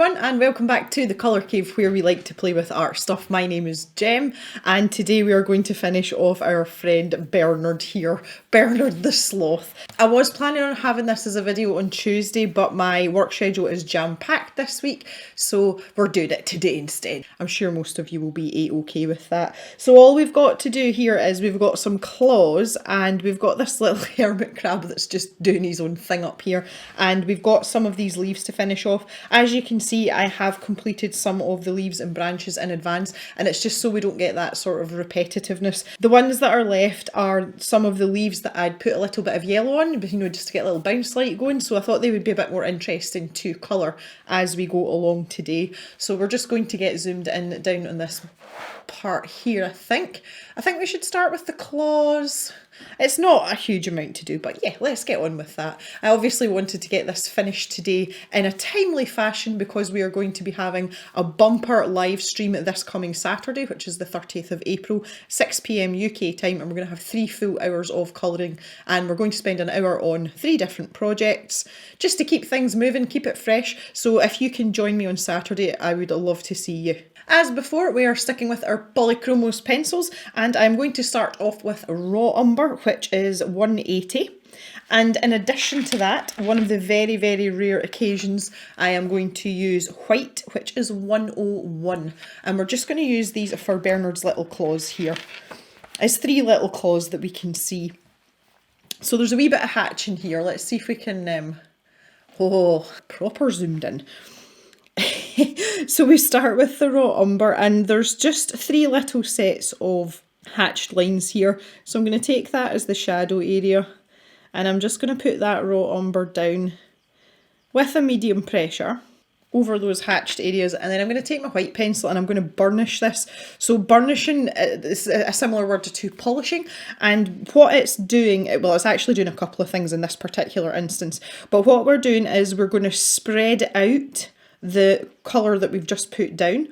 everyone and welcome back to the Colour Cave where we like to play with art stuff. My name is Jem and today we are going to finish off our friend Bernard here, Bernard the Sloth. I was planning on having this as a video on Tuesday but my work schedule is jam-packed this week so we're doing it today instead. I'm sure most of you will be a-okay with that. So all we've got to do here is we've got some claws and we've got this little hermit crab that's just doing his own thing up here, and we've got some of these leaves to finish off. As you can see, I have completed some of the leaves and branches in advance, and it's just so we don't get that sort of repetitiveness. The ones that are left are some of the leaves that I'd put a little bit of yellow on, but just to get a little bounce light going, so I thought they would be a bit more interesting to colour as we go along today. So we're just going to get zoomed in down on this part here, I think. I think we should start with the claws. It's not a huge amount to do, but yeah, let's get on with that. I obviously wanted to get this finished today in a timely fashion because we are going to be having a bumper live stream this coming Saturday, which is the 30th of April, 6 PM UK time, and we're going to have 3 full hours of colouring, and we're going to spend an hour on 3 different projects just to keep things moving, keep it fresh. So if you can join me on Saturday, I would love to see you. As before, we are sticking with our Polychromos pencils, and I'm going to start off with raw umber, which is 180. And in addition to that, one of the very, very rare occasions, I am going to use white, which is 101. And we're just going to use these for Bernard's little claws here. It's 3 little claws that we can see. So there's a wee bit of hatch in here. Let's see if we can, proper zoomed in. So we start with the raw umber, and there's just 3 little sets of hatched lines here. So I'm going to take that as the shadow area, and I'm just going to put that raw umber down with a medium pressure over those hatched areas, and then I'm going to take my white pencil and I'm going to burnish this. So burnishing is a similar word to polishing, and what it's doing, well, it's actually doing a couple of things in this particular instance, but what we're doing is we're going to spread out the colour that we've just put down.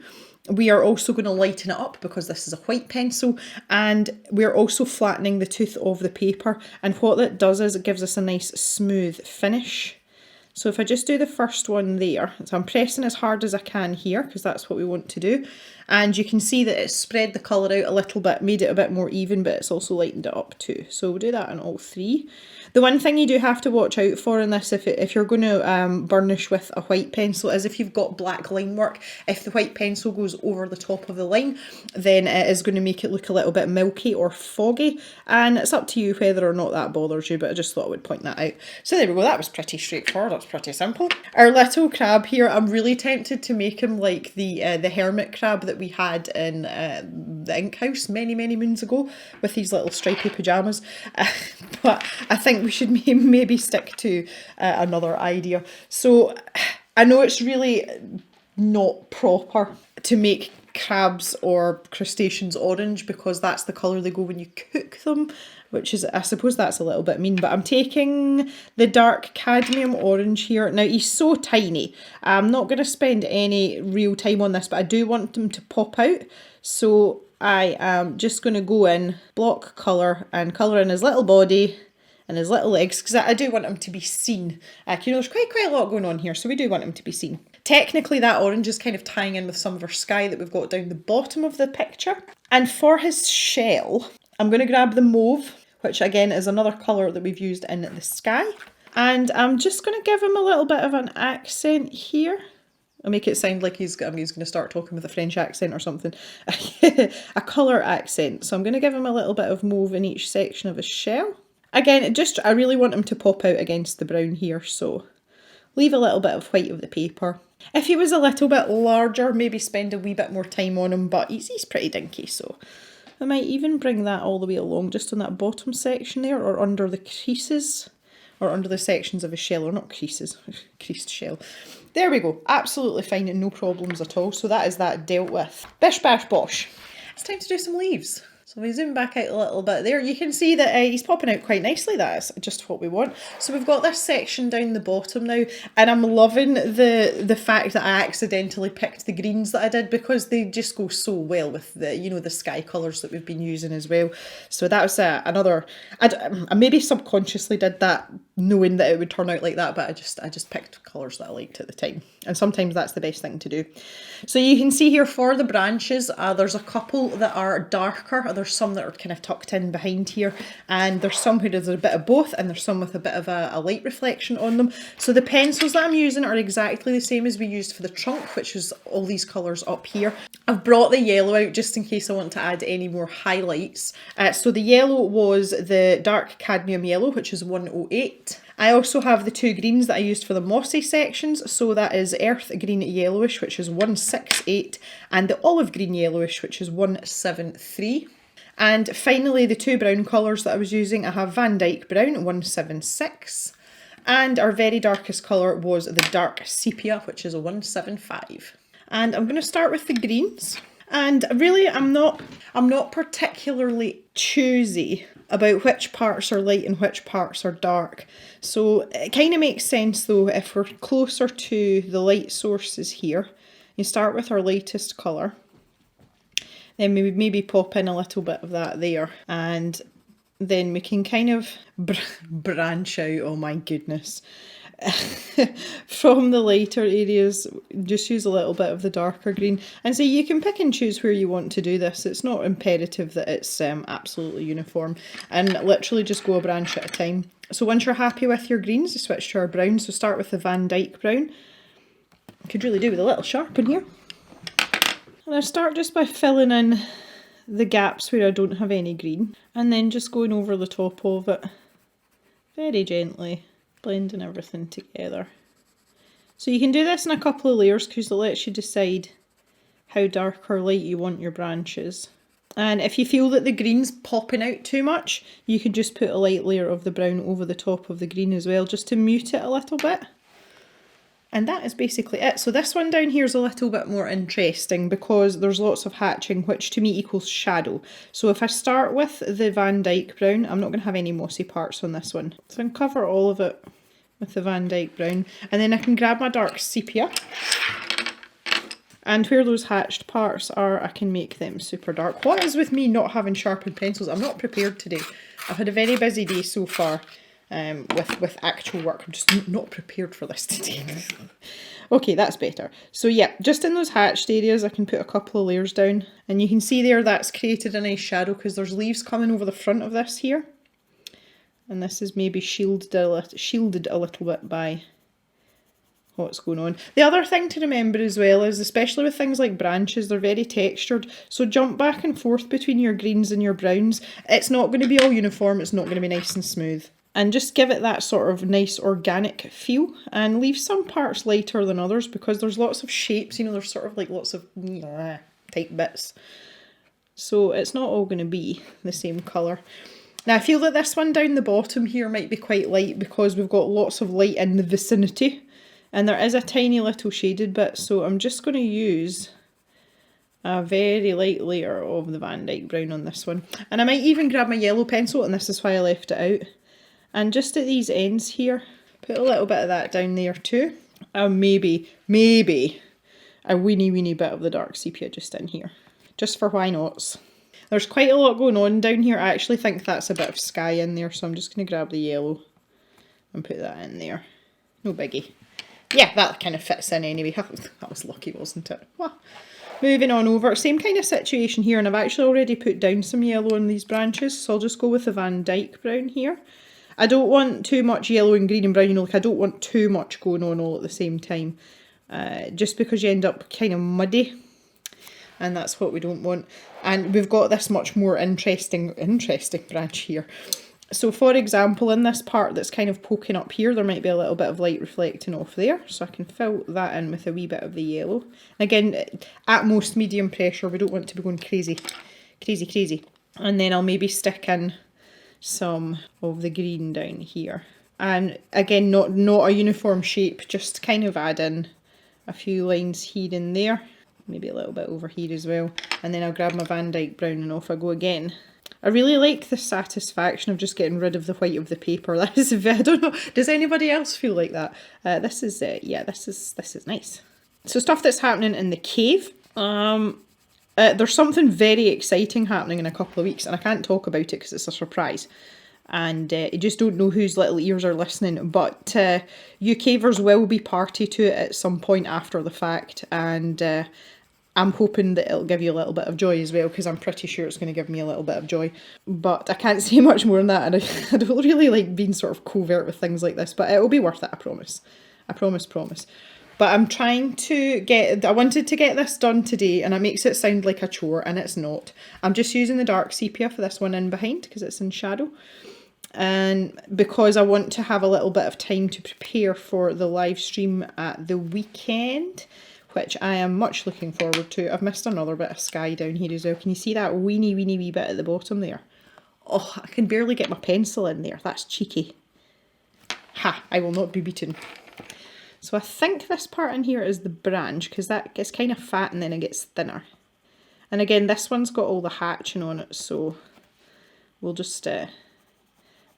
We are also going to lighten it up because this is a white pencil, and we're also flattening the tooth of the paper, and what that does is it gives us a nice smooth finish. So if I just do the first one there, so I'm pressing as hard as I can here because that's what we want to do, and you can see that it's spread the colour out a little bit, made it a bit more even, but it's also lightened it up too. So we'll do that on all 3. The one thing you do have to watch out for in this, if you're going to burnish with a white pencil, is if you've got black line work, if the white pencil goes over the top of the line, then it is going to make it look a little bit milky or foggy, and it's up to you whether or not that bothers you, but I just thought I would point that out. So there we go, that was pretty straightforward, that's pretty simple. Our little crab here, I'm really tempted to make him like the hermit crab that we had in the ink house many moons ago with these little stripy pyjamas, but I think we should maybe stick to another idea. So I know it's really not proper to make crabs or crustaceans orange because that's the colour they go when you cook them, which is, I suppose that's a little bit mean, but I'm taking the dark cadmium orange here. Now he's so tiny, I'm not going to spend any real time on this, but I do want them to pop out, so I am just going to go in, block colour, and colour in his little body and his little legs, because I do want him to be seen. There's quite a lot going on here, so we do want him to be seen. Technically that orange is kind of tying in with some of our sky that we've got down the bottom of the picture. And for his shell, I'm going to grab the mauve, which again is another colour that we've used in the sky. And I'm just going to give him a little bit of an accent here. I'll make it sound like he's going to start talking with a French accent or something. A colour accent. So I'm going to give him a little bit of mauve in each section of his shell. Again, I really want him to pop out against the brown here, so leave a little bit of white of the paper. If he was a little bit larger, maybe spend a wee bit more time on him, but he's pretty dinky, so I might even bring that all the way along just on that bottom section there, or under the creases, or under the sections of his shell, or not creases, creased shell. There we go, absolutely fine and no problems at all. So that is that dealt with. Bish bash bosh. It's time to do some leaves. So if we zoom back out a little bit there, you can see that he's popping out quite nicely. That's just what we want. So we've got this section down the bottom now, and I'm loving the fact that I accidentally picked the greens that I did, because they just go so well with the, you know, the sky colours that we've been using as well. So that was another, I maybe subconsciously did that knowing that it would turn out like that, but I just picked colours that I liked at the time, and sometimes that's the best thing to do. So you can see here for the branches, there's a couple that are darker, there's some that are kind of tucked in behind here, and there's some where there's a bit of both, and there's some with a bit of a light reflection on them. So the pencils that I'm using are exactly the same as we used for the trunk, which is all these colours up here. I've brought the yellow out just in case I want to add any more highlights. So the yellow was the dark cadmium yellow, which is 108. I also have the two greens that I used for the mossy sections, so that is earth green yellowish, which is 168, and the olive green yellowish, which is 173. And finally, the two brown colours that I was using, I have Van Dyke Brown, 176, and our very darkest colour was the dark sepia, which is a 175. And I'm going to start with the greens. And really, I'm not particularly choosy about which parts are light and which parts are dark. So it kind of makes sense though, if we're closer to the light sources here, you start with our lightest colour, then we would maybe pop in a little bit of that there, and then we can kind of branch out, oh my goodness, from the lighter areas, just use a little bit of the darker green. And so you can pick and choose where you want to do this. It's not imperative that it's absolutely uniform, and literally just go a branch at a time. So once you're happy with your greens, you switch to our browns. So start with the Van Dyke Brown. Could really do with a little sharpen here. And I start just by filling in the gaps where I don't have any green, and then just going over the top of it very gently, blending everything together. So you can do this in a couple of layers because it lets you decide how dark or light you want your branches. And if you feel that the green's popping out too much, you could just put a light layer of the brown over the top of the green as well, just to mute it a little bit. And that is basically it. So this one down here is a little bit more interesting because there's lots of hatching, which to me equals shadow. So if I start with the Van Dyke Brown, I'm not going to have any mossy parts on this one. So I can cover all of it with the Van Dyke Brown. And then I can grab my dark sepia. And where those hatched parts are, I can make them super dark. What is with me not having sharpened pencils? I'm not prepared today. I've had a very busy day so far. With actual work. I'm just not prepared for this today. Okay, that's better. So yeah, just in those hatched areas I can put a couple of layers down, and you can see there that's created a nice shadow because there's leaves coming over the front of this here, and this is maybe shielded a little bit by what's going on. The other thing to remember as well is, especially with things like branches, they're very textured, so jump back and forth between your greens and your browns. It's not going to be all uniform, it's not going to be nice and smooth. And just give it that sort of nice organic feel, and leave some parts lighter than others because there's lots of shapes, you know, there's sort of like lots of type bits. So it's not all going to be the same colour. Now I feel that this one down the bottom here might be quite light because we've got lots of light in the vicinity, and there is a tiny little shaded bit, so I'm just going to use a very light layer of the Van Dyke Brown on this one. And I might even grab my yellow pencil, and this is why I left it out. And just at these ends here, put a little bit of that down there too. And maybe a weeny bit of the dark sepia just in here. Just for why nots. There's quite a lot going on down here. I actually think that's a bit of sky in there, so I'm just going to grab the yellow and put that in there. No biggie. Yeah, that kind of fits in anyway. That was lucky, wasn't it? Well, moving on over, same kind of situation here, and I've actually already put down some yellow on these branches, so I'll just go with the Van Dyke Brown here. I don't want too much yellow and green and brown, you know, like I don't want too much going on all at the same time. Just because you end up kind of muddy, and that's what we don't want. And we've got this much more interesting branch here. So for example, in this part that's kind of poking up here, there might be a little bit of light reflecting off there. So I can fill that in with a wee bit of the yellow. Again, at most medium pressure, we don't want to be going crazy. And then I'll maybe stick in some of the green down here, and again not a uniform shape, just kind of add in a few lines here and there. maybe a little bit over here as well. And then I'll grab my Van Dyke Brown and off I go again. I really like the satisfaction of just getting rid of the white of the paper. That is, I don't know, does anybody else feel like that? This is nice. So stuff that's happening in the cave. There's something very exciting happening in a couple of weeks, and I can't talk about it because it's a surprise. And I just don't know whose little ears are listening, but you cavers will be party to it at some point after the fact, and I'm hoping that it'll give you a little bit of joy as well, because I'm pretty sure it's going to give me a little bit of joy. But I can't say much more than that, and I don't really like being sort of covert with things like this, but it'll be worth it, I promise. I promise. But I'm trying to I wanted to get this done today, and it makes it sound like a chore, and it's not. I'm just using the dark sepia for this one in behind, because it's in shadow. And because I want to have a little bit of time to prepare for the live stream at the weekend, which I am much looking forward to. I've missed another bit of sky down here as well. Can you see that weeny wee bit at the bottom there? Oh, I can barely get my pencil in there. That's cheeky. Ha, I will not be beaten. So I think this part in here is the branch, because that gets kind of fat and then it gets thinner. And again, this one's got all the hatching on it, so we'll just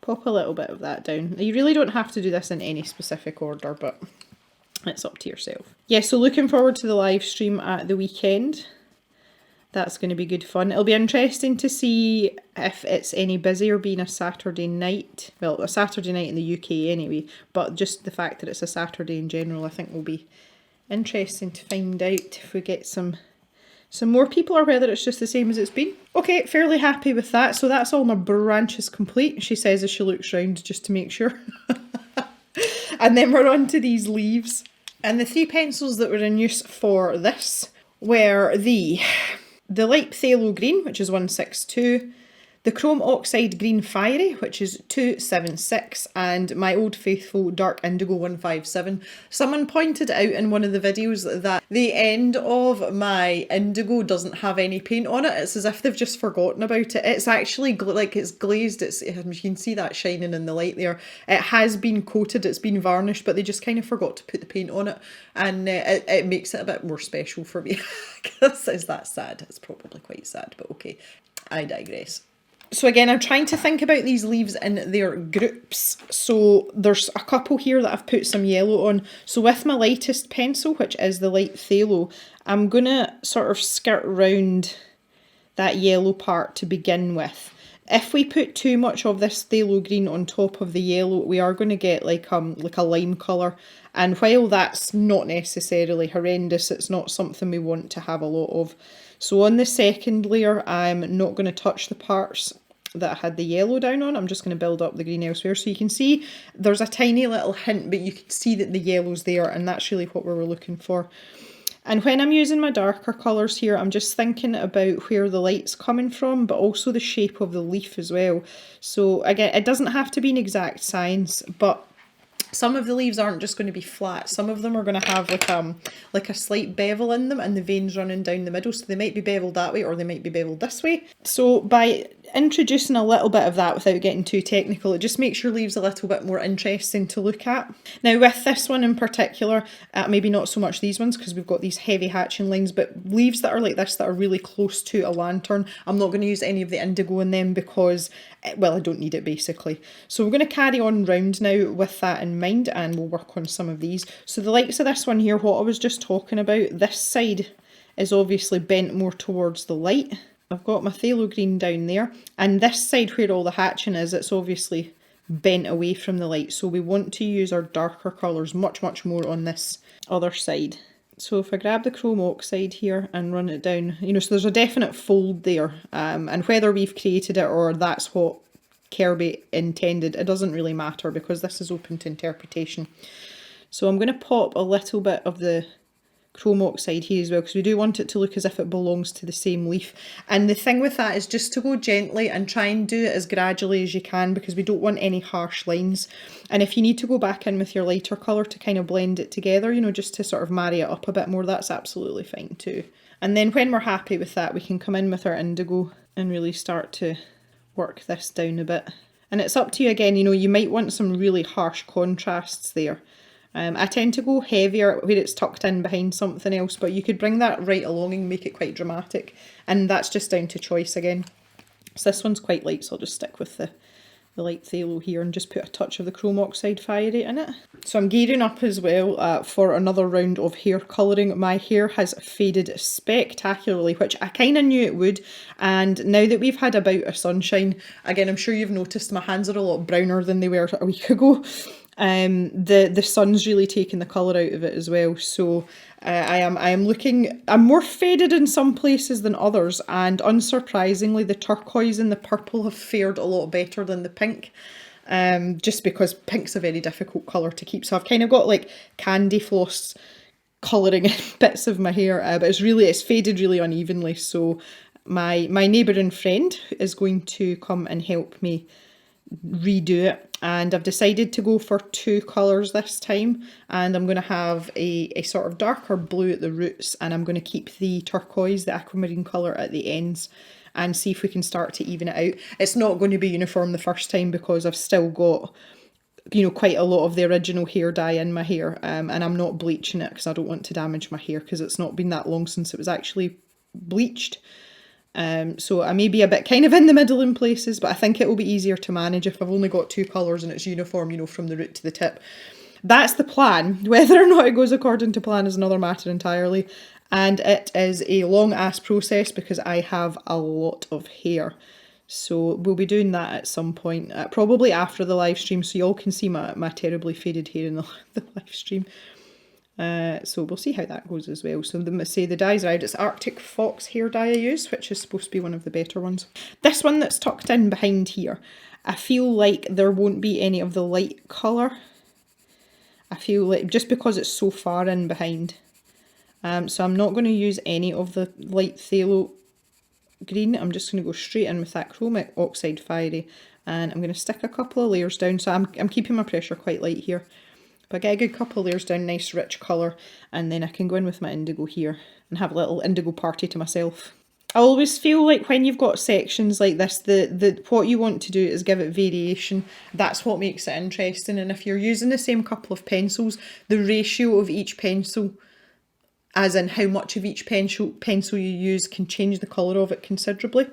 pop a little bit of that down. You really don't have to do this in any specific order, but it's up to yourself. Yeah, so looking forward to the live stream at the weekend. That's going to be good fun. It'll be interesting to see if it's any busier being a Saturday night. Well, a Saturday night in the UK anyway, but just the fact that it's a Saturday in general, I think will be interesting to find out if we get some more people or whether it's just the same as it's been. Okay, fairly happy with that. So that's all my branches complete, she says as she looks round just to make sure. And then we're on to these leaves. And the 3 pencils that were in use for this were the light phthalo green, which is 162, the chrome oxide green fiery, which is 276, and my old faithful dark indigo 157. Someone pointed out in one of the videos that the end of my indigo doesn't have any paint on it. It's as if they've just forgotten about it. It's actually like it's glazed. You can see that shining in the light there. It has been coated, it's been varnished, but they just kind of forgot to put the paint on it, and it makes it a bit more special for me. Is that sad? It's probably quite sad, but okay, I digress. So again, I'm trying to think about these leaves in their groups. So there's a couple here that I've put some yellow on. So with my lightest pencil, which is the light phthalo, I'm going to sort of skirt round that yellow part to begin with. If we put too much of this phthalo green on top of the yellow, we are going to get like a lime colour. And while that's not necessarily horrendous, it's not something we want to have a lot of. So on the second layer, I'm not going to touch the parts that I had the yellow down on. I'm just going to build up the green elsewhere. So you can see there's a tiny little hint, but you can see that the yellow's there, and that's really what we were looking for. And when I'm using my darker colours here, I'm just thinking about where the light's coming from, but also the shape of the leaf as well. So again, it doesn't have to be an exact science, but some of the leaves aren't just going to be flat. Some of them are going to have like a slight bevel in them, and the veins running down the middle. So they might be beveled that way, or they might be beveled this way. So by introducing a little bit of that without getting too technical, it just makes your leaves a little bit more interesting to look at. Now with this one in particular, maybe not so much these ones because we've got these heavy hatching lines, but leaves that are like this that are really close to a lantern, I'm not going to use any of the indigo in them because, well, I don't need it basically. So we're going to carry on round now with that in mind, and we'll work on some of these. So the likes of this one here, what I was just talking about, this side is obviously bent more towards the light. I've got my phthalo green down there, and this side where all the hatching is, it's obviously bent away from the light, so we want to use our darker colours much more on this other side. So if I grab the chrome oxide here and run it down, you know, so there's a definite fold there, and whether we've created it or that's what Kerby intended, it doesn't really matter because this is open to interpretation. So I'm going to pop a little bit of the chrome oxide here as well, because we do want it to look as if it belongs to the same leaf. And the thing with that is just to go gently and try and do it as gradually as you can, because we don't want any harsh lines. And if you need to go back in with your lighter colour to kind of blend it together, you know, just to sort of marry it up a bit more, that's absolutely fine too. And then when we're happy with that, we can come in with our indigo and really start to work this down a bit. And it's up to you again, you know, you might want some really harsh contrasts there. I tend to go heavier where it's tucked in behind something else, but you could bring that right along and make it quite dramatic. And that's just down to choice again. So this one's quite light, so I'll just stick with the light phthalo here and just put a touch of the chrome oxide fiery in it. So I'm gearing up as well for another round of hair colouring. My hair has faded spectacularly, which I kind of knew it would, and now that we've had a bout of sunshine, again I'm sure you've noticed my hands are a lot browner than they were a week ago. The sun's really taken the colour out of it as well, so I'm more faded in some places than others, and unsurprisingly the turquoise and the purple have fared a lot better than the pink, just because pink's a very difficult colour to keep. So I've kind of got like candy floss colouring in bits of my hair, but it's faded really unevenly, so my neighbour and friend is going to come and help me redo it, and I've decided to go for 2 colours this time, and I'm going to have a sort of darker blue at the roots, and I'm going to keep the turquoise, the aquamarine colour, at the ends, and see if we can start to even it out. It's not going to be uniform the first time because I've still got, you know, quite a lot of the original hair dye in my hair, and I'm not bleaching it because I don't want to damage my hair, because it's not been that long since it was actually bleached. So I may be a bit kind of in the middle in places, but I think it will be easier to manage if I've only got 2 colours and it's uniform, you know, from the root to the tip. That's the plan. Whether or not it goes according to plan is another matter entirely. And it is a long ass process because I have a lot of hair. So we'll be doing that at some point, probably after the live stream, so you all can see my terribly faded hair in the live stream. So we'll see how that goes as well. So the dye's out. It's Arctic Fox hair dye I use, which is supposed to be one of the better ones. This one that's tucked in behind here, I feel like there won't be any of the light colour. I feel like just because it's so far in behind. So I'm not going to use any of the light phthalo green. I'm just going to go straight in with that chrome oxide fiery, and I'm going to stick a couple of layers down. So I'm keeping my pressure quite light here. But I get a good couple of layers down, nice rich colour, and then I can go in with my indigo here and have a little indigo party to myself. I always feel like when you've got sections like this, what you want to do is give it variation. That's what makes it interesting. And if you're using the same couple of pencils, the ratio of each pencil, as in how much of each pencil you use, can change the colour of it considerably.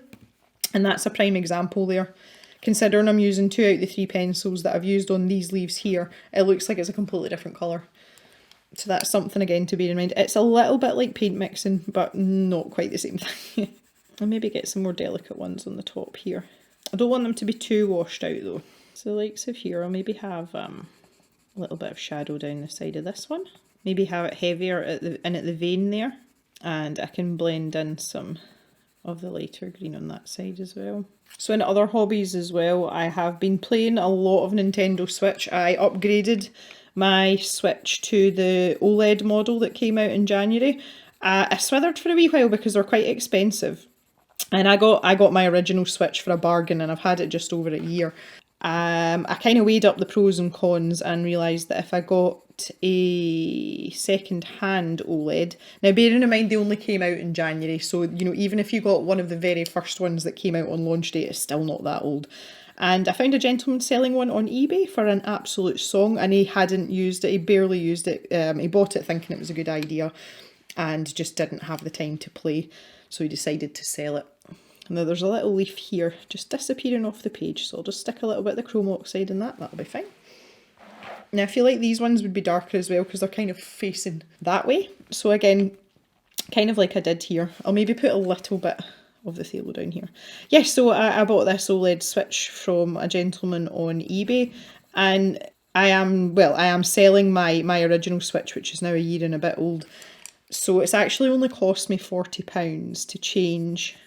And that's a prime example there. Considering I'm using 2 out of the 3 pencils that I've used on these leaves here, it looks like it's a completely different colour. So that's something again to bear in mind. It's a little bit like paint mixing, but not quite the same thing. I'll maybe get some more delicate ones on the top here. I don't want them to be too washed out though. So the likes of here, I'll maybe have a little bit of shadow down the side of this one. Maybe have it heavier at the vein there. And I can blend in some of the lighter green on that side as well. So in other hobbies as well, I have been playing a lot of Nintendo Switch. I upgraded my Switch to the OLED model that came out in January. I swithered for a wee while because they're quite expensive. And I got my original Switch for a bargain, and I've had it just over a year. I kind of weighed up the pros and cons and realised that if I got a second-hand OLED, now bearing in mind they only came out in January, so you know, even if you got one of the very first ones that came out on launch day, it's still not that old. And I found a gentleman selling one on eBay for an absolute song, and he hadn't used it, he barely used it. He bought it thinking it was a good idea and just didn't have the time to play, so he decided to sell it. Now there's a little leaf here just disappearing off the page, so I'll just stick a little bit of the chrome oxide in that'll be fine. Now I feel like these ones would be darker as well because they're kind of facing that way. So again, kind of like I did here, I'll maybe put a little bit of the phthalo down here. Yes, so I bought this OLED Switch from a gentleman on eBay, and I am selling my original Switch, which is now a year and a bit old. So it's actually only cost me £40 to change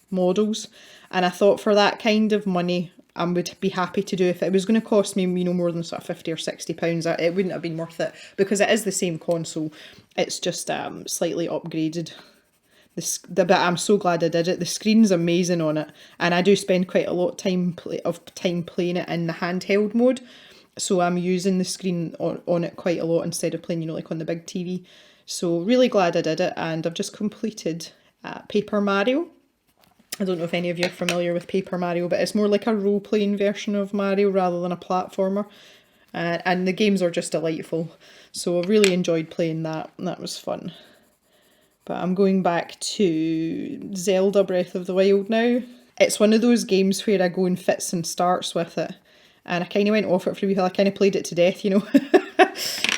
models, and I thought for that kind of money I would be happy to do. If it was going to cost me, you know, more than sort of £50 or £60, it wouldn't have been worth it, because it is the same console, it's just slightly upgraded. But I'm so glad I did it. The screen's amazing on it, and I do spend quite a lot of time playing it in the handheld mode, so I'm using the screen on it quite a lot instead of playing, you know, like on the big TV. So really glad I did it, and I've just completed Paper Mario. I don't know if any of you are familiar with Paper Mario, but it's more like a role-playing version of Mario rather than a platformer. And the games are just delightful. So I really enjoyed playing that. That was fun. But I'm going back to Zelda Breath of the Wild now. It's one of those games where I go in fits and starts with it. And I kind of went off it for a wee while. I kind of played it to death, you know,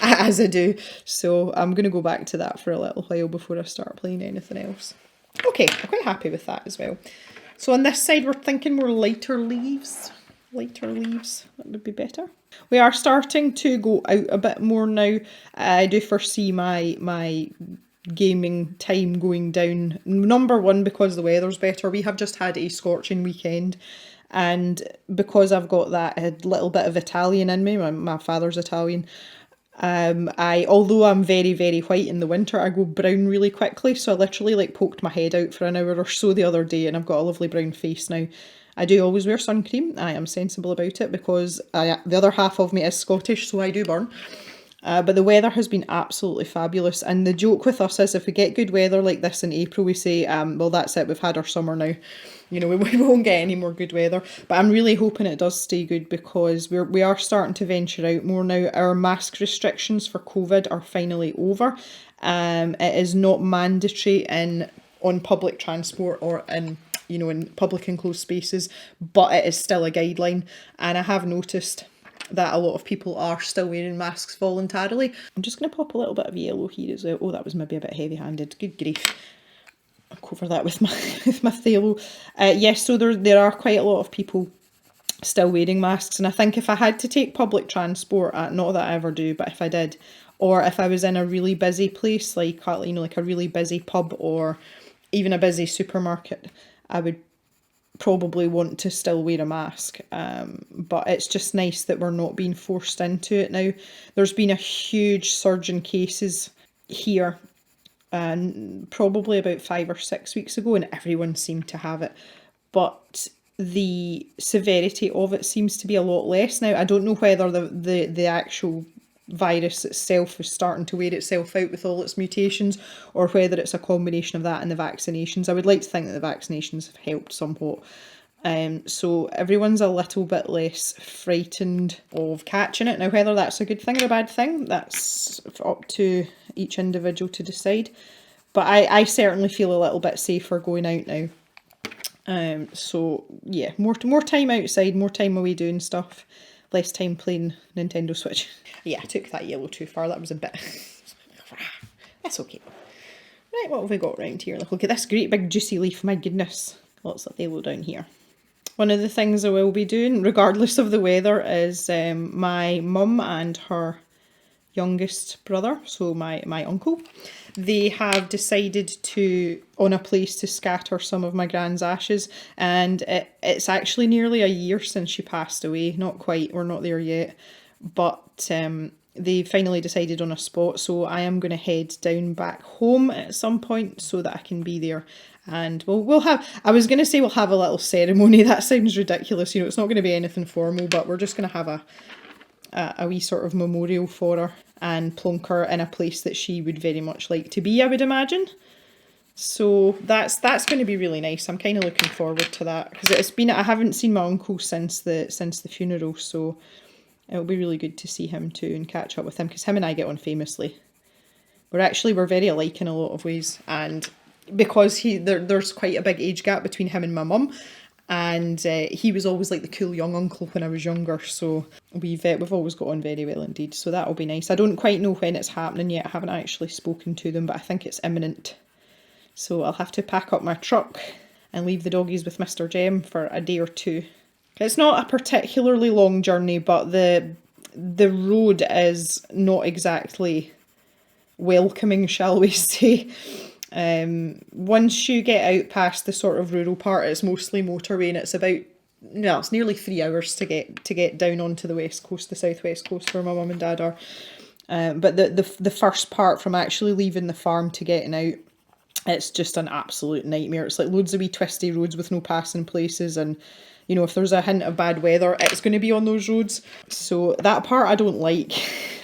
as I do. So I'm going to go back to that for a little while before I start playing anything else. Okay, I'm quite happy with that as well. So on this side, we're thinking more lighter leaves. Lighter leaves, that would be better. We are starting to go out a bit more now. I do foresee my gaming time going down. Number one, because the weather's better. We have just had a scorching weekend, and because I've got that little bit of Italian in me, my father's Italian, although I'm very, very white in the winter, I go brown really quickly. So I literally like poked my head out for an hour or so the other day, and I've got a lovely brown face now. I do always wear sun cream. I am sensible about it because the other half of me is Scottish, so I do burn. But the weather has been absolutely fabulous. And the joke with us is if we get good weather like this in April, we say, well, that's it, we've had our summer now. You know, we won't get any more good weather. But I'm really hoping it does stay good because we are starting to venture out more now. Our mask restrictions for COVID are finally over. It is not mandatory on public transport or in public enclosed spaces, but it is still a guideline. And I have noticed that a lot of people are still wearing masks voluntarily. I'm just going to pop a little bit of yellow here as well. Oh, that was maybe a bit heavy-handed. Good grief. I'll cover that with my phthalo. Yes, so there are quite a lot of people still wearing masks, and I think if I had to take public transport, not that I ever do, but if I did, or if I was in a really busy place, like a really busy pub or even a busy supermarket, I would probably want to still wear a mask, but it's just nice that we're not being forced into it now. There's been a huge surge in cases here, probably about 5 or 6 weeks ago, and everyone seemed to have it, but the severity of it seems to be a lot less now. I don't know whether the actual virus itself is starting to wear itself out with all its mutations, or whether it's a combination of that and the vaccinations. I would like to think that the vaccinations have helped somewhat. So everyone's a little bit less frightened of catching it. Now, whether that's a good thing or a bad thing, that's up to each individual to decide. But I certainly feel a little bit safer going out now. So yeah, more time outside, more time away doing stuff, less time playing Nintendo Switch. Yeah, I took that yellow too far. That was a bit... That's okay. Right, what have we got around here? Look at this great big juicy leaf. My goodness. Lots of yellow down here. One of the things I will be doing, regardless of the weather, is my mum and her youngest brother, so my uncle, they have decided on a place to scatter some of my gran's ashes, and it's actually nearly a year since she passed away. Not quite, we're not there yet, but they finally decided on a spot, so I am going to head down back home at some point so that I can be there. And we'll have, I was going to say we'll have a little ceremony. That sounds ridiculous, it's not going to be anything formal, but we're just going to have a wee sort of memorial for her and plonk her in a place that she would very much like to be, I would imagine. So that's going to be really nice. I'm kind of looking forward to that because I haven't seen my uncle since the funeral, so it'll be really good to see him too and catch up with him because him and I get on famously. We're very alike in a lot of ways, and because there's quite a big age gap between him and my mum, and he was always like the cool young uncle when I was younger, so we've always got on very well indeed, so that'll be nice. I don't quite know when it's happening yet. I haven't actually spoken to them, but I think it's imminent, so I'll have to pack up my truck and leave the doggies with Mr. Jem for a day or two. It's not a particularly long journey, but the road is not exactly welcoming, shall we say. Once you get out past the sort of rural part, it's mostly motorway, and it's nearly 3 hours to get down onto the west coast, the southwest coast where my mum and dad are. But the first part from actually leaving the farm to getting out, it's just an absolute nightmare. It's like loads of wee twisty roads with no passing places, and if there's a hint of bad weather, it's going to be on those roads. So that part I don't like.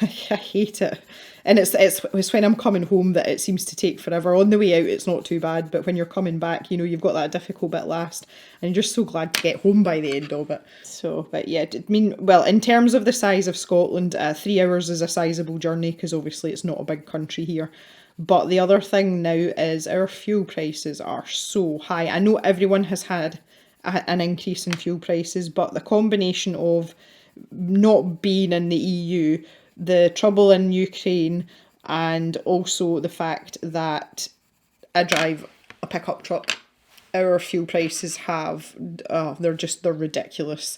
I hate it. And it's when I'm coming home that it seems to take forever. On the way out, it's not too bad, but when you're coming back, you know, you've got that difficult bit last, and you're just so glad to get home by the end of it. So, but yeah, I mean, well, in terms of the size of Scotland, 3 hours is a sizable journey, because obviously it's not a big country here. But the other thing now is our fuel prices are so high. I know everyone has had an increase in fuel prices, but the combination of not being in the EU, the trouble in Ukraine, and also the fact that I drive a pickup truck, our fuel prices they're ridiculous.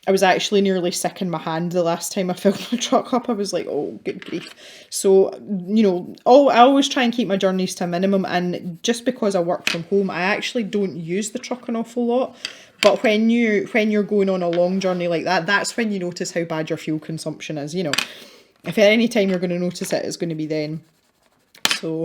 I was actually nearly sick in my hand the last time I filled my truck up. I was like, oh, good grief. So, you know, I always try and keep my journeys to a minimum. And just because I work from home, I actually don't use the truck an awful lot. But when you're going on a long journey like that, that's when you notice how bad your fuel consumption is. You know, if at any time you're going to notice it, it's going to be then. So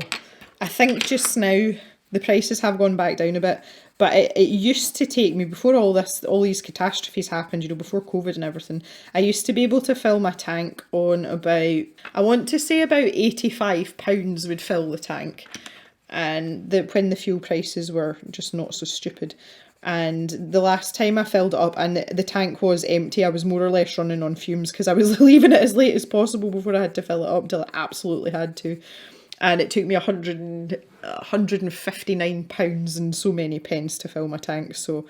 I think just now the prices have gone back down a bit. But it used to take me, before all these catastrophes happened, you know, before COVID and everything, I used to be able to fill my tank on about, I want to say about £85 would fill the tank. And when the fuel prices were just not so stupid. And the last time I filled it up and the tank was empty, I was more or less running on fumes, because I was leaving it as late as possible before I had to fill it up, till I absolutely had to. And it took me £159 and so many pence to fill my tank. So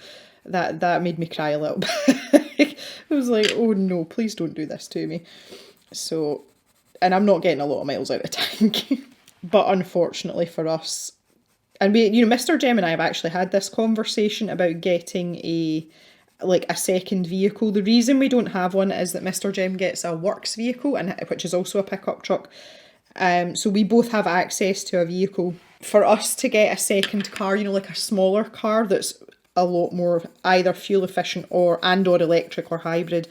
that made me cry a little bit. I was like, oh no, please don't do this to me. So, and I'm not getting a lot of miles out of tank. But unfortunately for us, and we, you know, Mr. Jem and I have actually had this conversation about getting a second vehicle. The reason we don't have one is that Mr. Jem gets a works vehicle, which is also a pickup truck. So we both have access to a vehicle. For us to get a second car, you know, like a smaller car that's a lot more either fuel efficient or electric or hybrid,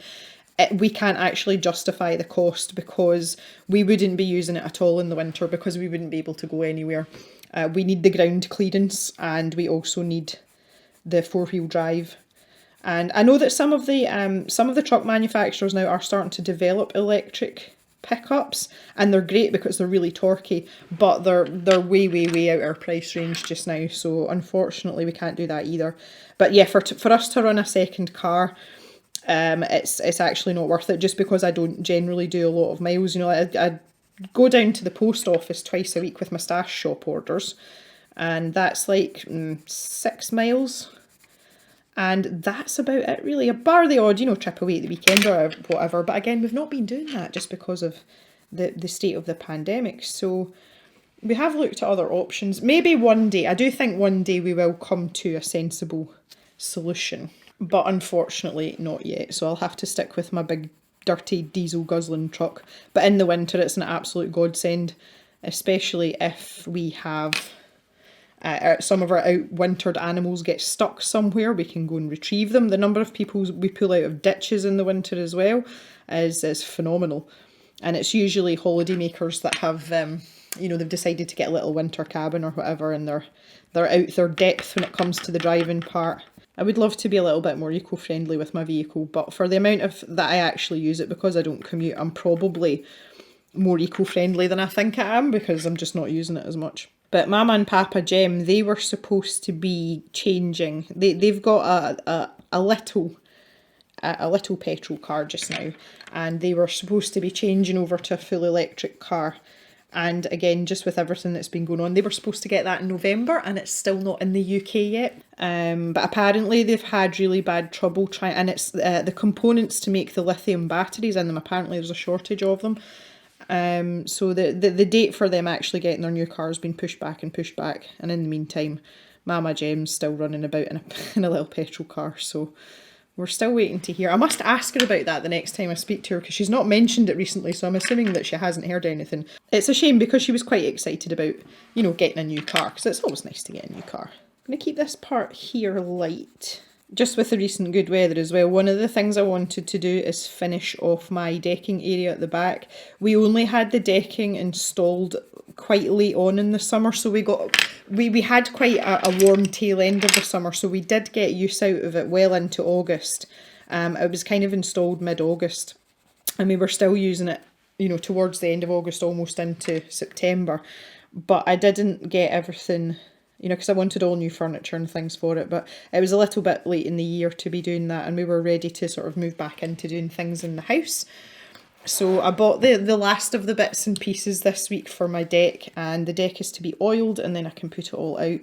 we can't actually justify the cost, because we wouldn't be using it at all in the winter, because we wouldn't be able to go anywhere. We need the ground clearance, and we also need the 4-wheel drive. And I know that some of the truck manufacturers now are starting to develop electric pickups, and they're great because they're really torquey, but they're way out our price range just now, so unfortunately we can't do that either. But yeah, for us to run a second car, it's actually not worth it, just because I don't generally do a lot of miles. You know, I go down to the post office twice a week with my stash shop orders, and that's like 6 miles. And that's about it really, bar the odd, you know, trip away at the weekend or whatever. But again, we've not been doing that just because of the state of the pandemic. So we have looked at other options. Maybe one day, I do think one day we will come to a sensible solution. But unfortunately, not yet. So I'll have to stick with my big dirty diesel guzzling truck. But in the winter, it's an absolute godsend, especially if we have... some of our out-wintered animals get stuck somewhere, we can go and retrieve them. The number of people we pull out of ditches in the winter as well is phenomenal. And it's usually holidaymakers that have, you know, they've decided to get a little winter cabin or whatever, and they're out their depth when it comes to the driving part. I would love to be a little bit more eco-friendly with my vehicle, but for the amount of that I actually use it, because I don't commute, I'm probably more eco-friendly than I think I am, because I'm just not using it as much. But Mama and Papa Jem, they were supposed to be changing. They've got a little petrol car just now, and they were supposed to be changing over to a full electric car. And again, just with everything that's been going on, they were supposed to get that in November, and it's still not in the UK yet. But apparently they've had really bad trouble trying, and it's the components to make the lithium batteries in them. Apparently there's a shortage of them. So the date for them actually getting their new car has been pushed back, and in the meantime, Mama Jem's still running about in a little petrol car, so we're still waiting to hear. I must ask her about that the next time I speak to her, because she's not mentioned it recently, so I'm assuming that she hasn't heard anything. It's a shame, because she was quite excited about, you know, getting a new car, because it's always nice to get a new car. I'm going to keep this part here light. Just with the recent good weather as well, one of the things I wanted to do is finish off my decking area at the back. We only had the decking installed quite late on in the summer, so we had quite a warm tail end of the summer, so we did get use out of it well into August. It was kind of installed mid-August, and we were still using it you know, towards the end of August, almost into September. But I didn't get everything, you know, because I wanted all new furniture and things for it. But it was a little bit late in the year to be doing that, and we were ready to sort of move back into doing things in the house. So I bought the last of the bits and pieces this week for my deck, and the deck is to be oiled, and then I can put it all out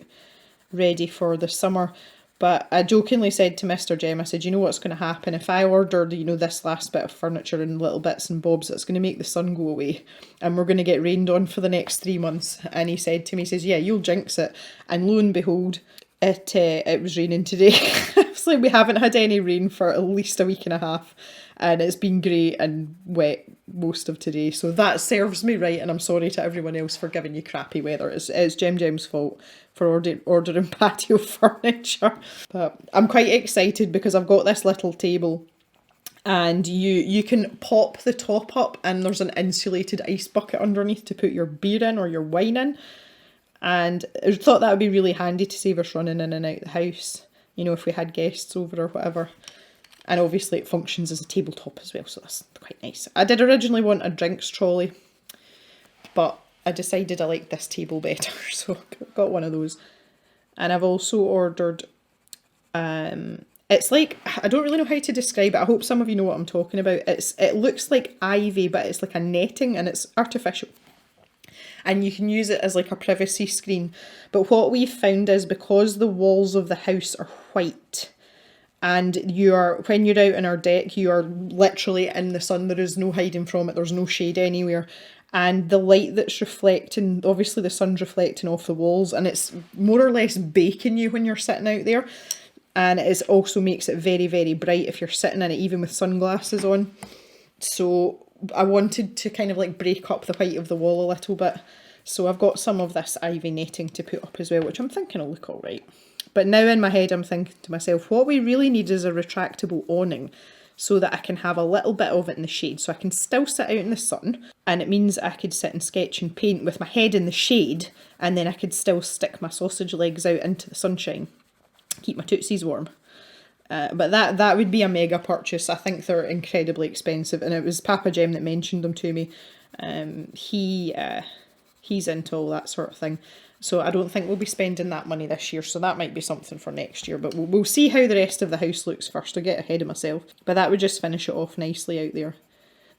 ready for the summer. But I jokingly said to Mr. Jem, I said, you know what's going to happen? If I ordered, you know, this last bit of furniture and little bits and bobs, it's going to make the sun go away and we're going to get rained on for the next 3 months. And he said to me, he says, yeah, you'll jinx it. And lo and behold, it was raining today. It's like we haven't had any rain for at least a week and a half. And it's been grey and wet most of today. So that serves me right, and I'm sorry to everyone else for giving you crappy weather. It's Jem's fault for ordering patio furniture. But I'm quite excited because I've got this little table, and you can pop the top up and there's an insulated ice bucket underneath to put your beer in or your wine in. And I thought that would be really handy to save us running in and out the house, you know, if we had guests over or whatever. And obviously it functions as a tabletop as well, so that's quite nice. I did originally want a drinks trolley, but I decided I liked this table better, so I got one of those. And I've also ordered, it's like, I don't really know how to describe it. I hope some of you know what I'm talking about. It looks like ivy, but it's like a netting and it's artificial. And you can use it as like a privacy screen. But what we've found is because the walls of the house are white, and when you're out on our deck, you are literally in the sun. There is no hiding from it. There's no shade anywhere. And the light that's reflecting, obviously the sun's reflecting off the walls, and it's more or less baking you when you're sitting out there. And it also makes it very, very bright if you're sitting in it, even with sunglasses on. So I wanted to kind of like break up the white of the wall a little bit. So I've got some of this ivy netting to put up as well, which I'm thinking will look all right. But now in my head, I'm thinking to myself, what we really need is a retractable awning so that I can have a little bit of it in the shade. So I can still sit out in the sun, and it means I could sit and sketch and paint with my head in the shade, and then I could still stick my sausage legs out into the sunshine, keep my tootsies warm. But that would be a mega purchase. I think they're incredibly expensive, and it was Papa Jem that mentioned them to me. He's into all that sort of thing. So I don't think we'll be spending that money this year. So that might be something for next year. But we'll see how the rest of the house looks first. I'll get ahead of myself. But that would just finish it off nicely out there.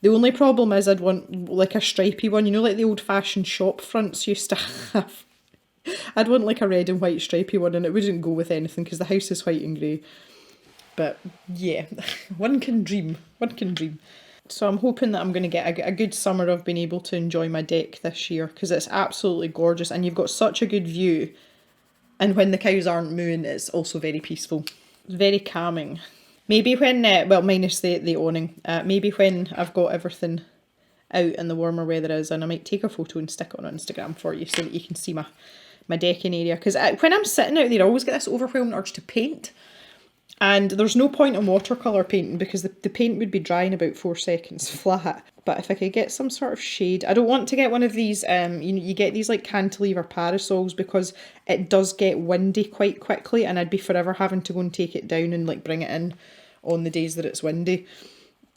The only problem is I'd want like a stripy one. You know, like the old-fashioned shop fronts used to have. I'd want like a red and white stripy one, and it wouldn't go with anything because the house is white and grey. But yeah, one can dream. One can dream. So I'm hoping that I'm going to get a good summer of being able to enjoy my deck this year, because it's absolutely gorgeous and you've got such a good view. And when the cows aren't mooing, it's also very peaceful. It's very calming. Maybe when, well, minus the awning, maybe when I've got everything out and the warmer weather is, and I might take a photo and stick it on Instagram for you so that you can see my decking area. Because when I'm sitting out there, I always get this overwhelming urge to paint. And there's no point in watercolour painting because the paint would be dry in about 4 seconds flat. But if I could get some sort of shade, I don't want to get one of these, you get these like cantilever parasols because it does get windy quite quickly, and I'd be forever having to go and take it down and like bring it in on the days that it's windy.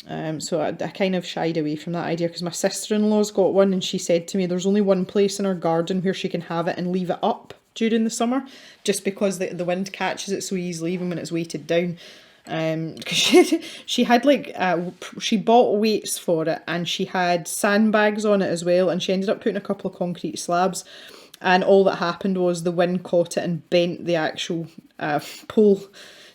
So I kind of shied away from that idea because my sister-in-law's got one, and she said to me there's only one place in her garden where she can have it and leave it up during the summer, just because the wind catches it so easily even when it's weighted down. Because she had like she bought weights for it, and she had sandbags on it as well, and she ended up putting a couple of concrete slabs, and all that happened was the wind caught it and bent the actual pole,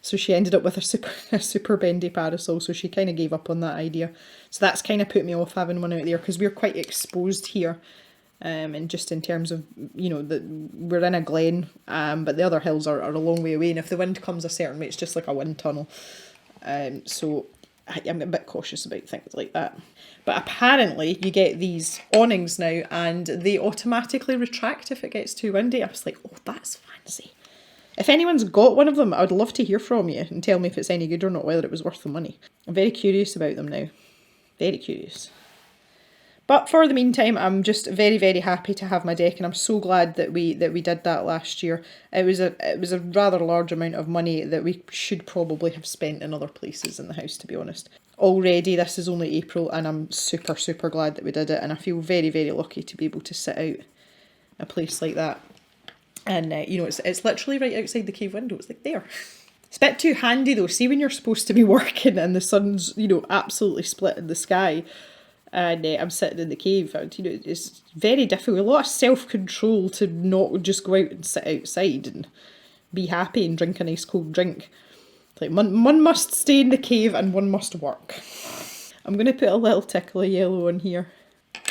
so she ended up with a super bendy parasol. So she kind of gave up on that idea. So that's kind of put me off having one out there because we're quite exposed here. And just in terms of, you know, we're in a glen, but the other hills are a long way away, and if the wind comes a certain way, it's just like a wind tunnel. So I'm a bit cautious about things like that. But apparently you get these awnings now, and they automatically retract if it gets too windy. I was like, oh, that's fancy. If anyone's got one of them, I would love to hear from you and tell me if it's any good or not, whether it was worth the money. I'm very curious about them now. Very curious. But for the meantime, I'm just very, very happy to have my deck, and I'm so glad that we did that last year. It was a rather large amount of money that we should probably have spent in other places in the house, to be honest. Already, this is only April, and I'm super, super glad that we did it, and I feel very, very lucky to be able to sit out a place like that. And you know, it's literally right outside the cave window. It's like there. It's a bit too handy though. See, when you're supposed to be working and the sun's, you know, absolutely split in the sky, and I'm sitting in the cave, and, you know, it's very difficult. A lot of self-control to not just go out and sit outside and be happy and drink a nice cold drink. Like, one must stay in the cave and one must work. I'm going to put a little tickle of yellow on here.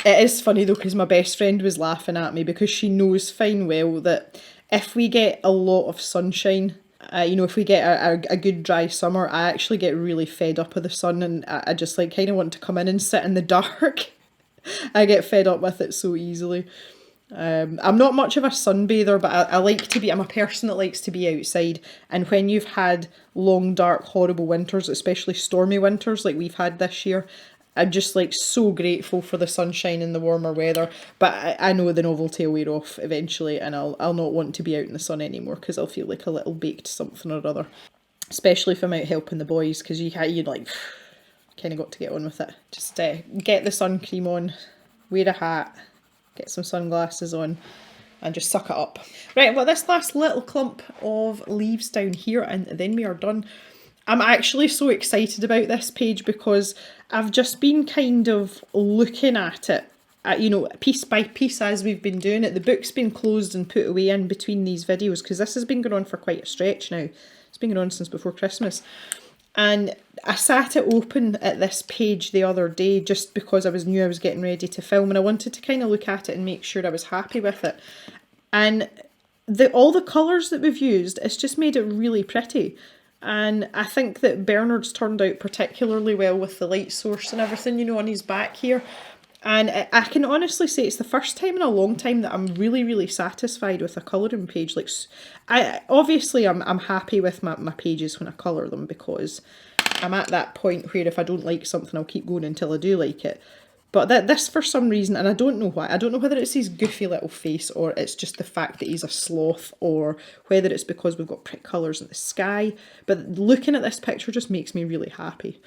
It is funny though, because my best friend was laughing at me because she knows fine well that if we get a lot of sunshine, you know, if we get a good dry summer, I actually get really fed up of the sun, and I just like kind of want to come in and sit in the dark. I get fed up with it so easily. I'm not much of a sunbather, but I like to be, I'm a person that likes to be outside, and when you've had long, dark, horrible winters, especially stormy winters like we've had this year, I'm just like so grateful for the sunshine and the warmer weather, but I know the novelty will wear off eventually, and I'll not want to be out in the sun anymore because I'll feel like a little baked something or other. Especially if I'm out helping the boys, because you like kind of got to get on with it. Just get the sun cream on, wear a hat, get some sunglasses on, and just suck it up. Right, well, this last little clump of leaves down here, and then we are done. I'm actually so excited about this page because I've just been kind of looking at it, you know, piece by piece as we've been doing it. The book's been closed and put away in between these videos because this has been going on for quite a stretch now. It's been going on since before Christmas. And I sat it open at this page the other day just because knew I was getting ready to film, and I wanted to kind of look at it and make sure I was happy with it. And all the colours that we've used, it's just made it really pretty. And I think that Bernard's turned out particularly well with the light source and everything, you know, on his back here. And I can honestly say it's the first time in a long time that I'm really, really satisfied with a colouring page. Like, obviously I'm happy with my pages when I colour them, because I'm at that point where if I don't like something, I'll keep going until I do like it. But this, for some reason, and I don't know why, I don't know whether it's his goofy little face, or it's just the fact that he's a sloth, or whether it's because we've got pretty colours in the sky, but looking at this picture just makes me really happy.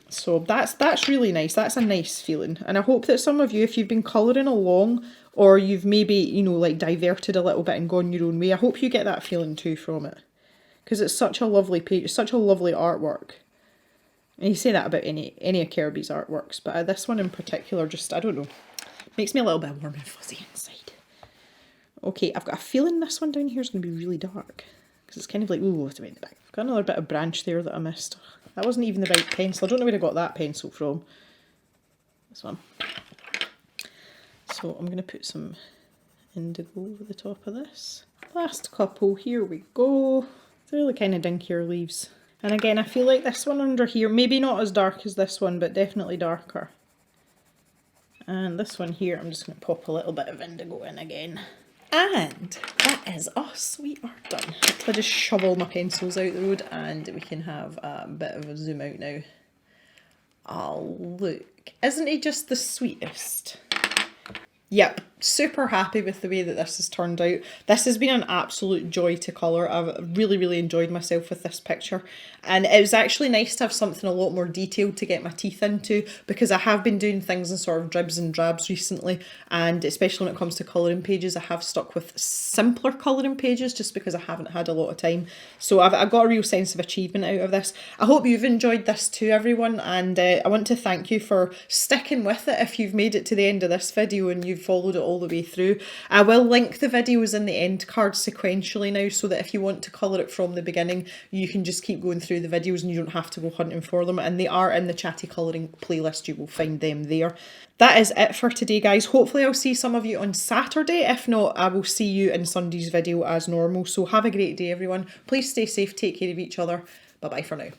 So that's really nice. That's a nice feeling. And I hope that some of you, if you've been colouring along, or you've maybe, you know, like diverted a little bit and gone your own way, I hope you get that feeling too from it. Because it's such a lovely page, it's such a lovely artwork. And you say that about any of Kerby's artworks, but this one in particular just, I don't know, makes me a little bit warm and fuzzy inside. Okay, I've got a feeling this one down here is going to be really dark, because it's kind of like, ooh, wait a minute, I've got another bit of branch there that I missed. That wasn't even the right pencil. I don't know where I got that pencil from. This one. So I'm going to put some indigo over the top of this. Last couple, here we go. They're really kind of dinkier leaves. And again, I feel like this one under here, maybe not as dark as this one, but definitely darker. And this one here, I'm just going to pop a little bit of indigo in again. And that is us. We are done. I'll just shovel my pencils out the road and we can have a bit of a zoom out now. Oh, look. Isn't he just the sweetest? Yep, super happy with the way that this has turned out. This has been an absolute joy to colour. I've really, really enjoyed myself with this picture. And it was actually nice to have something a lot more detailed to get my teeth into, because I have been doing things in sort of dribs and drabs recently, and especially when it comes to colouring pages, I have stuck with simpler colouring pages just because I haven't had a lot of time. So I've got a real sense of achievement out of this. I hope you've enjoyed this too, everyone, and I want to thank you for sticking with it if you've made it to the end of this video and you've followed it all the way through. I will link the videos in the end cards sequentially now, so that if you want to colour it from the beginning, you can just keep going through the videos and you don't have to go hunting for them, and they are in the chatty colouring playlist. You will find them there. That is it for today, guys. Hopefully I'll see some of you on Saturday. If not, I will see you in Sunday's video as normal. So have a great day, everyone. Please stay safe, take care of each other. Bye bye for now.